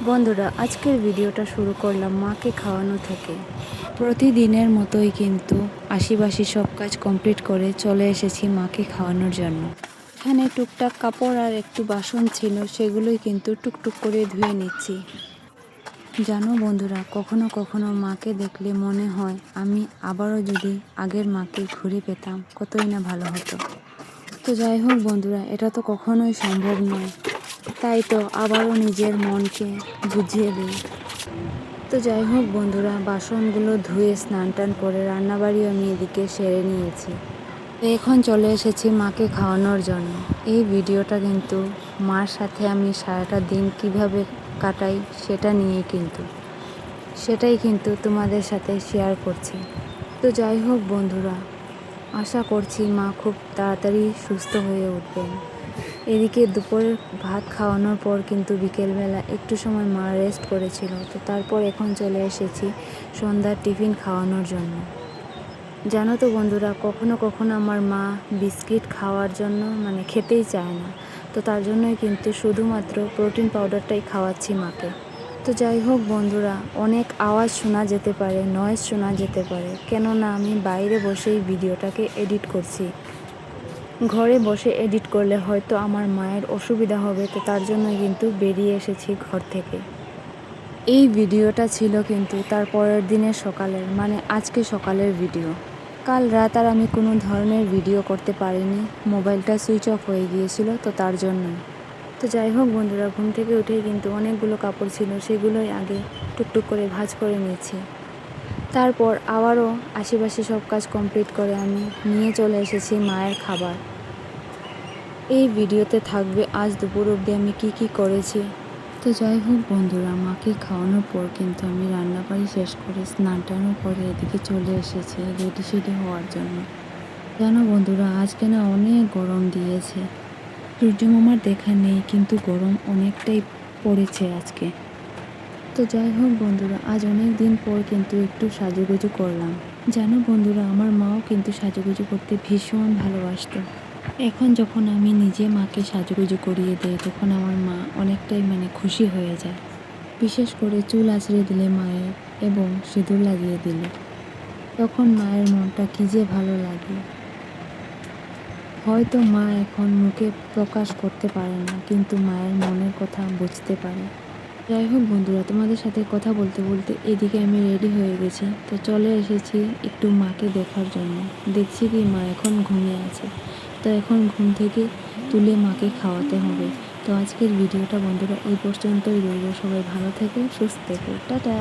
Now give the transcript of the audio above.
বন্ধুরা, আজকের ভিডিওটা শুরু করলাম মাকে খাওয়ানো থেকে। প্রতিদিনের মতোই কিন্তু আশিবাসি সব কাজ কমপ্লিট করে চলে এসেছি মাকে খাওয়ানোর জন্য। এখানে টুকটাক কাপড় আর একটু বাসন ছিল, সেগুলোই কিন্তু টুকটুক করে ধুয়ে নিচ্ছি। জানো বন্ধুরা, কখনো কখনো মাকে দেখলে মনে হয় আমি আবারও যদি আগের মাকে ঘুরে পেতাম কতই না ভালো হতো। তো যাই হোক বন্ধুরা, এটা তো কখনোই সম্ভব নয়, তাই তো আবারও নিজের মনকে বুঝিয়ে দিই। তো যাই হোক বন্ধুরা, বাসনগুলো ধুয়ে স্নান টান করে রান্নাবাড়ি আমি এদিকে সেরে নিয়েছি। তো এখন চলে এসেছি মাকে খাওয়ানোর জন্য। এই ভিডিওটা কিন্তু মার সাথে আমি সারাটা দিন কিভাবে কাটাই সেটাই কিন্তু তোমাদের সাথে শেয়ার করছি। তো যাই হোক বন্ধুরা, আশা করছি মা খুব তাড়াতাড়ি সুস্থ হয়ে উঠবেন। এদিকে দুপুরের ভাত খাওয়ানোর পর কিন্তু বিকেলবেলা একটু সময় মা রেস্ট করেছিল। তো তারপর এখন চলে এসেছি সন্ধ্যার টিফিন খাওয়ানোর জন্য। জানো তো বন্ধুরা, কখনো কখনো আমার মা বিস্কিট খাওয়ার জন্য খেতেই চায় না। তো তার জন্যই কিন্তু শুধুমাত্র প্রোটিন পাউডারটাই খাওয়াচ্ছি মাকে। তো যাই হোক বন্ধুরা, অনেক আওয়াজ শোনা যেতে পারে, নয়েজ শোনা যেতে পারে, কেননা আমি বাইরে বসেই ভিডিওটাকে এডিট করছি। ঘরে বসে এডিট করলে হয়তো আমার মায়ের অসুবিধা হবে, তো তার জন্যই কিন্তু বেরিয়ে এসেছি ঘর থেকে। এই ভিডিওটা ছিল কিন্তু তার পরের দিনের সকালের, আজকে সকালের ভিডিও। কাল রাত আর আমি কোনো ধরনের ভিডিও করতে পারিনি, মোবাইলটা সুইচ অফ হয়ে গিয়েছিল, তো তার জন্যই। তো যাই হোক বন্ধুরা, ঘুম থেকে উঠেই কিন্তু অনেকগুলো কাপড় ছিল, সেগুলোই আগে টুকটুক করে ভাঁজ করে নিয়েছি। তারপর আবারও আশেপাশে সব কাজ কমপ্লিট করে আমি নিয়ে চলে এসেছি মায়ের খাবার। এই ভিডিওতে থাকবে আজ দুপুর অবধি আমি কি করেছি। তো যাই হোক বন্ধুরা, মাকে খাওয়ানোর পর কিন্তু আমি রান্নাবাড়ি শেষ করে স্নান টানও করে এদিকে চলে এসেছি রেডি সেডি হওয়ার জন্য। জানো বন্ধুরা, আজকে না অনেক গরম দিয়েছে। সূর্যমামার দেখা নেই, কিন্তু গরম অনেকটাই পড়েছে আজকে। তো যাই হোক বন্ধুরা, আজ অনেক দিন পর কিন্তু একটু সাজুগুজু করলাম। জানো বন্ধুরা, আমার মাও কিন্তু সাজুগুজু করতে ভীষণ ভালোবাসতো। এখন যখন আমি নিজে মাকে সাজুগুজু করিয়ে দেই, তখন আমার মা অনেকটাই খুশি হয়ে যায়। বিশেষ করে চুল আঁচড়ে দিলে মায়ের এবং সিঁদুর লাগিয়ে দিলে তখন মায়ের মনটা কী যে ভালো লাগে। হয়তো মা এখন মুখে প্রকাশ করতে পারে না, কিন্তু মায়ের মনের কথা বুঝতে পারে। যাই হোক বন্ধুরা, তোমাদের সাথে কথা বলতে বলতে এদিকে আমি রেডি হয়ে গেছি। তো চলে এসেছি একটু মাকে দেখার জন্য। দেখছি কি মা এখন ঘুমিয়ে আছে, তো এখন ঘুম থেকে তুলে মাকে খাওয়াতে হবে। তো আজকের ভিডিওটা বন্ধুরা এই পর্যন্তই রইল। সবাই ভালো থেকো, সুস্থ থেকো, টাটা।